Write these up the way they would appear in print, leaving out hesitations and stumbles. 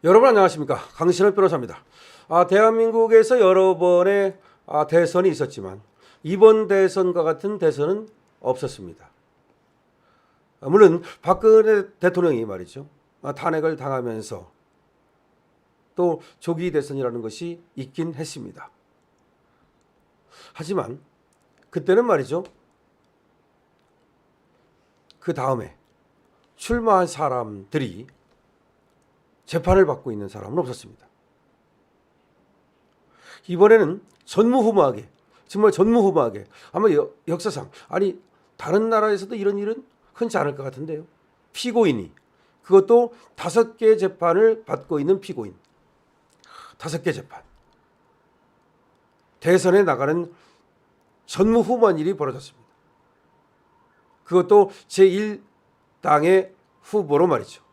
여러분 안녕하십니까? 강신업 변호사입니다. 대한민국에서 여러 번의 대선이 있었지만 이번 대선과 같은 대선은 없었습니다. 물론 박근혜 대통령이 말이죠. 탄핵을 당하면서 또 조기 대선이라는 것이 있긴 했습니다. 하지만 그때는 말이죠. 그 다음에 출마한 사람들이 재판을 받고 있는 사람은 없었습니다. 이번에는 전무후무하게, 정말 전무후무하게, 아마 역사상, 아니 다른 나라에서도 이런 일은 흔치 않을 것 같은데요. 피고인이, 그것도 5개의 재판을 받고 있는 피고인, 5개 재판, 대선에 나가는 전무후무한 일이 벌어졌습니다. 그것도 제1당의 후보로 말이죠.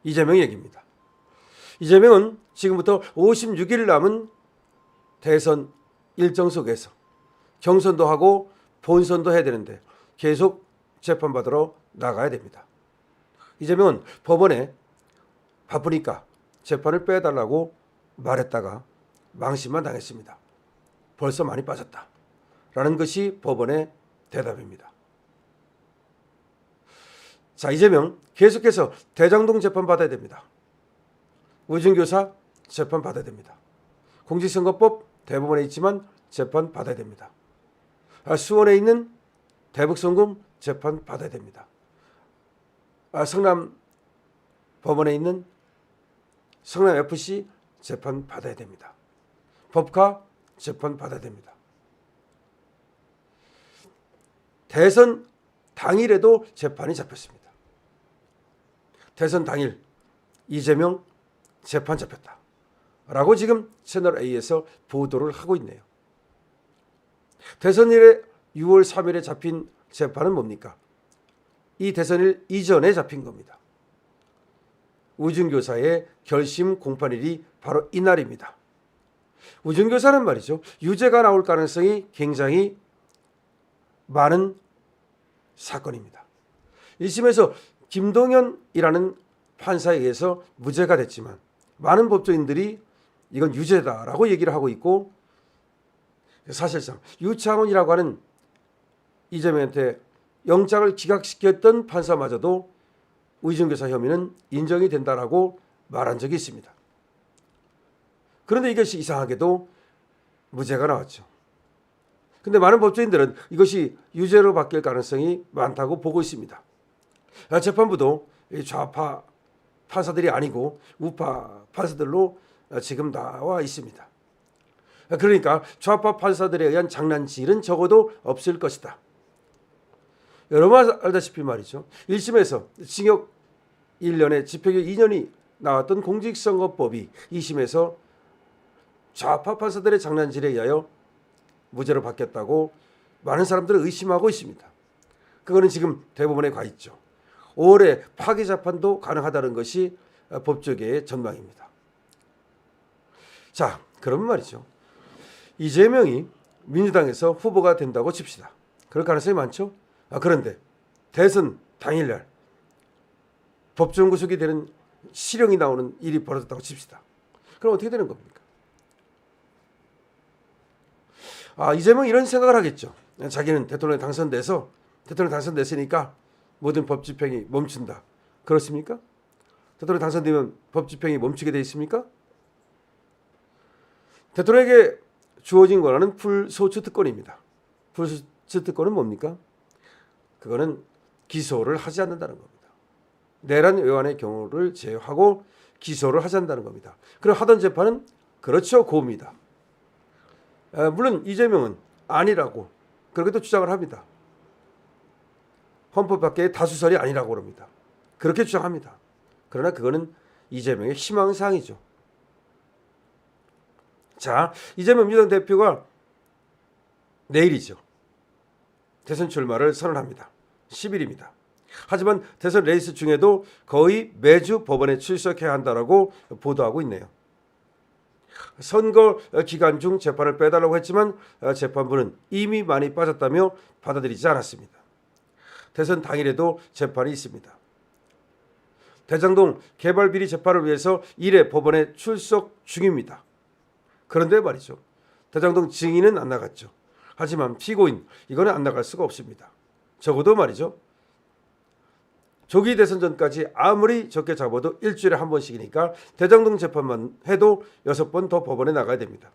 이재명 얘기입니다. 이재명은 지금부터 56일 남은 대선 일정 속에서 경선도 하고 본선도 해야 되는데 계속 재판받으러 나가야 됩니다. 이재명은 법원에 바쁘니까 재판을 빼달라고 말했다가 망신만 당했습니다. 벌써 많이 빠졌다. 라는 것이 법원의 대답입니다. 자, 이재명 계속해서 대장동 재판 받아야 됩니다. 우증교사 재판 받아야 됩니다. 공직선거법 대법원에 있지만 재판 받아야 됩니다. 수원에 있는 대북송금 재판 받아야 됩니다. 성남 법원에 있는 성남FC 재판 받아야 됩니다. 법카 재판 받아야 됩니다. 대선 당일에도 재판이 잡혔습니다. 대선 당일 이재명 재판 잡혔다 라고 지금 채널A에서 보도를 하고 있네요. 대선일에 6월 3일에 잡힌 재판은 뭡니까? 이 대선일 이전에 잡힌 겁니다. 우증교사의 결심 공판일이 바로 이날입니다. 우증교사는 말이죠. 유죄가 나올 가능성이 굉장히 많은 사건입니다. 1심에서 김동연이라는 판사에 의해서 무죄가 됐지만 많은 법조인들이 이건 유죄다라고 얘기를 하고 있고, 사실상 유창훈이라고 하는 이재명한테 영장을 기각시켰던 판사마저도 우증교사 혐의는 인정이 된다라고 말한 적이 있습니다. 그런데 이것이 이상하게도 무죄가 나왔죠. 근데 많은 법조인들은 이것이 유죄로 바뀔 가능성이 많다고 보고 있습니다. 재판부도 좌파 판사들이 아니고 우파 판사들로 지금 나와 있습니다. 그러니까 좌파 판사들에 의한 장난질은 적어도 없을 것이다. 여러분 알다시피 말이죠. 1심에서 징역 1년에 집행유예 2년이 나왔던 공직선거법이 2심에서 좌파 판사들의 장난질에 의하여 무죄로 바뀌었다고 많은 사람들은 의심하고 있습니다. 그거는 지금 대법원에 가 있죠. 5월에 파기 재판도 가능하다는 것이 법조계의 전망입니다. 자, 그럼 말이죠. 이재명이 민주당에서 후보가 된다고 칩시다. 그럴 가능성이 많죠. 그런데 대선 당일날 법정 구속이 되는 실형이 나오는 일이 벌어졌다고 칩시다. 그럼 어떻게 되는 겁니까? 이재명이 이런 생각을 하겠죠. 자기는 대통령에 당선됐으니까 모든 법 집행이 멈춘다. 그렇습니까? 대통령 당선되면 법 집행이 멈추게 돼 있습니까? 대통령에게 주어진 권한은 불소추 특권입니다. 불소추 특권은 뭡니까? 그거는 기소를 하지 않는다는 겁니다. 내란 외환의 경우를 제외하고 기소를 하지 않는다는 겁니다. 그럼 하던 재판은 그렇죠, 고입니다. 물론 이재명은 아니라고 그렇게도 주장을 합니다. 헌법 밖의 다수설이 아니라고 그럽니다. 그렇게 주장합니다. 그러나 그거는 이재명의 희망사항이죠. 자, 이재명 민주당 대표가 내일이죠. 대선 출마를 선언합니다. 10일입니다. 하지만 대선 레이스 중에도 거의 매주 법원에 출석해야 한다라고 보도하고 있네요. 선거 기간 중 재판을 빼달라고 했지만 재판부는 이미 많이 빠졌다며 받아들이지 않았습니다. 대선 당일에도 재판이 있습니다. 대장동 개발 비리 재판을 위해서 1회 법원에 출석 중입니다. 그런데 말이죠. 대장동 증인은 안 나갔죠. 하지만 피고인 이거는 안 나갈 수가 없습니다. 적어도 말이죠. 조기 대선 전까지 아무리 적게 잡아도 일주일에 한 번씩이니까 대장동 재판만 해도 6번 더 법원에 나가야 됩니다.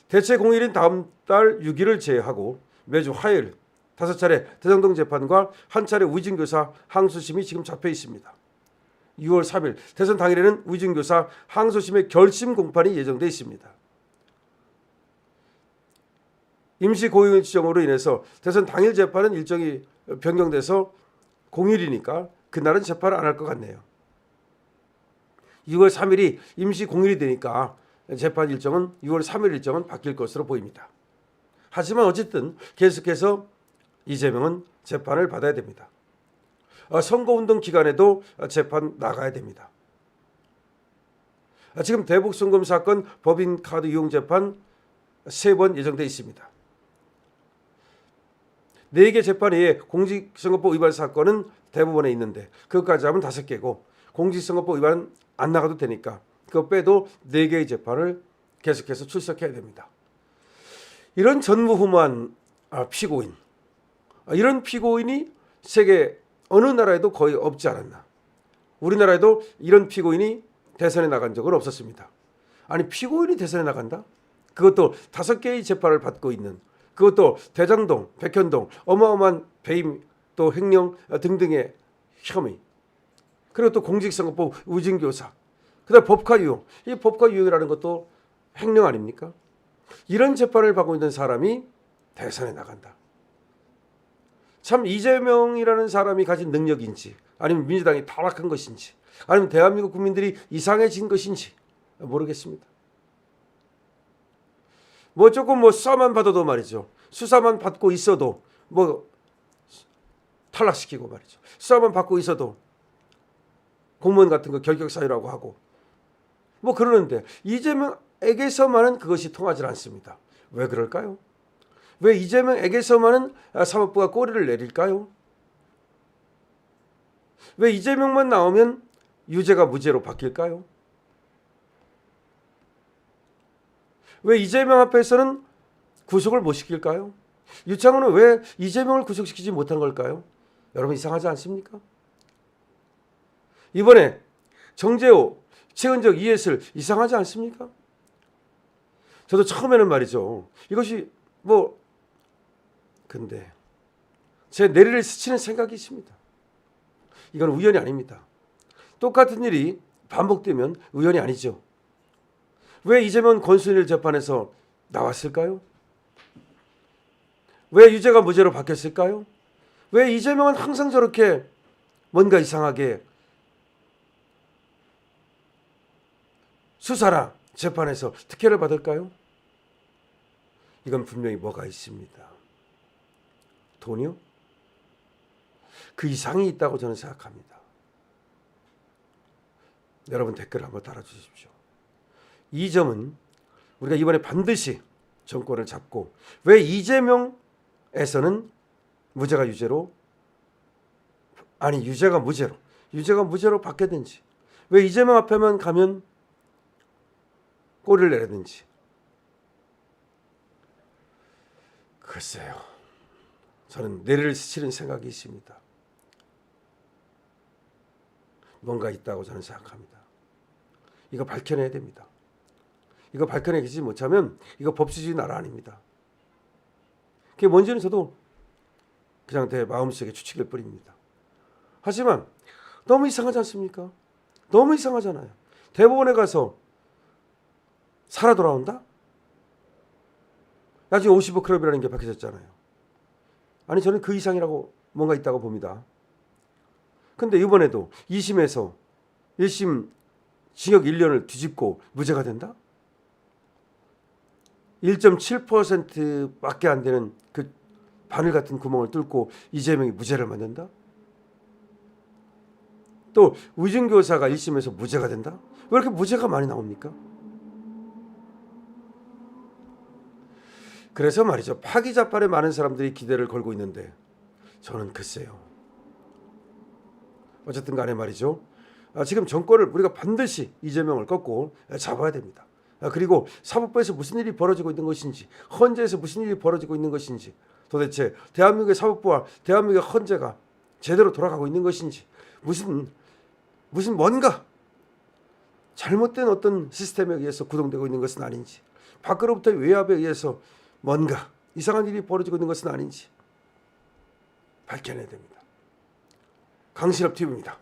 대체 공휴일인 다음 달 6일을 제외하고 매주 화요일 5차례 대장동 재판과 한 차례 우진교사 항소심이 지금 잡혀 있습니다. 6월 3일 대선 당일에는 우진교사 항소심의 결심 공판이 예정돼 있습니다. 임시 고용일 지정으로 인해서 대선 당일 재판은 일정이 변경돼서 공휴일이니까 그날은 재판을 안 할 것 같네요. 6월 3일이 임시 공휴일이 되니까 재판 일정은 6월 3일 일정은 바뀔 것으로 보입니다. 하지만 어쨌든 계속해서 이재명은 재판을 받아야 됩니다. 선거운동 기간에도 재판 나가야 됩니다. 지금 대북송금 사건 법인카드 이용 재판 3번 예정돼 있습니다. 4개 재판 외에 공직선거법 위반 사건은 대법원에 있는데 그것까지 하면 5개고 공직선거법 위반은 안 나가도 되니까 그거 빼도 4개의 재판을 계속해서 출석해야 됩니다. 이런 전무후무한 피고인, 이런 피고인이 세계 어느 나라에도 거의 없지 않았나. 우리나라에도 이런 피고인이 대선에 나간 적은 없었습니다. 아니 피고인이 대선에 나간다? 그것도 5개의 재판을 받고 있는, 그것도 대장동, 백현동, 어마어마한 배임 또 횡령 등등의 혐의, 그리고 또 공직선거법 우진교사, 그다음 법카 유용, 이 법카 유용이라는 것도 횡령 아닙니까? 이런 재판을 받고 있는 사람이 대선에 나간다. 참 이재명이라는 사람이 가진 능력인지 아니면 민주당이 타락한 것인지 아니면 대한민국 국민들이 이상해진 것인지 모르겠습니다. 뭐 조금 수사만 받아도 말이죠. 수사만 받고 있어도 탈락시키고 말이죠. 수사만 받고 있어도 공무원 같은 거 결격 사유라고 하고 그러는데 이재명에게서만은 그것이 통하지 않습니다. 왜 그럴까요? 왜 이재명에게서만은 사법부가 꼬리를 내릴까요? 왜 이재명만 나오면 유죄가 무죄로 바뀔까요? 왜 이재명 앞에서는 구속을 못 시킬까요? 유창훈은 왜 이재명을 구속시키지 못한 걸까요? 여러분 이상하지 않습니까? 이번에 정재호, 최은적, 이해슬 이상하지 않습니까? 저도 처음에는 말이죠. 이것이 근데 제 내리를 스치는 생각이 있습니다. 이건 우연이 아닙니다. 똑같은 일이 반복되면 우연이 아니죠. 왜 이재명 권순일 재판에서 나왔을까요? 왜 유죄가 무죄로 바뀌었을까요? 왜 이재명은 항상 저렇게 뭔가 이상하게 수사나 재판에서 특혜를 받을까요? 이건 분명히 뭐가 있습니다. 돈이요? 그 이상이 있다고 저는 생각합니다. 여러분 댓글 한번 달아주십시오. 이 점은 우리가 이번에 반드시 정권을 잡고 왜 이재명에서는 무죄가 유죄로 아니 유죄가 무죄로 바뀌었는지, 왜 이재명 앞에만 가면 꼬리를 내리는지 글쎄요. 저는 내리를 스치는 생각이 있습니다. 뭔가 있다고 저는 생각합니다. 이거 밝혀내야 됩니다. 이거 밝혀내지 못하면 이거 법치주의 나라 아닙니다. 그게 뭔지는 저도 그냥 제 마음속에 추측일 뿐입니다. 하지만 너무 이상하지 않습니까? 너무 이상하잖아요. 대법원에 가서 살아 돌아온다? 나중에 50억 클럽이라는 게 밝혀졌잖아요. 아니 저는 그 이상이라고 뭔가 있다고 봅니다. 근데 이번에도 2심에서 1심 징역 1년을 뒤집고 무죄가 된다? 1.7%밖에 안 되는 그 바늘 같은 구멍을 뚫고 이재명이 무죄를 만든다? 또 우진교사가 1심에서 무죄가 된다? 왜 이렇게 무죄가 많이 나옵니까? 그래서 말이죠. 파기자빨에 많은 사람들이 기대를 걸고 있는데 저는 글쎄요. 어쨌든 간에 말이죠. 지금 정권을 우리가 반드시 이재명을 꺾고 잡아야 됩니다. 그리고 사법부에서 무슨 일이 벌어지고 있는 것인지, 헌재에서 무슨 일이 벌어지고 있는 것인지, 도대체 대한민국의 사법부와 대한민국의 헌재가 제대로 돌아가고 있는 것인지, 무슨 뭔가 잘못된 어떤 시스템에 의해서 구동되고 있는 것은 아닌지, 밖으로부터의 외압에 의해서 뭔가 이상한 일이 벌어지고 있는 것은 아닌지 밝혀내야 됩니다. 강신업 TV입니다.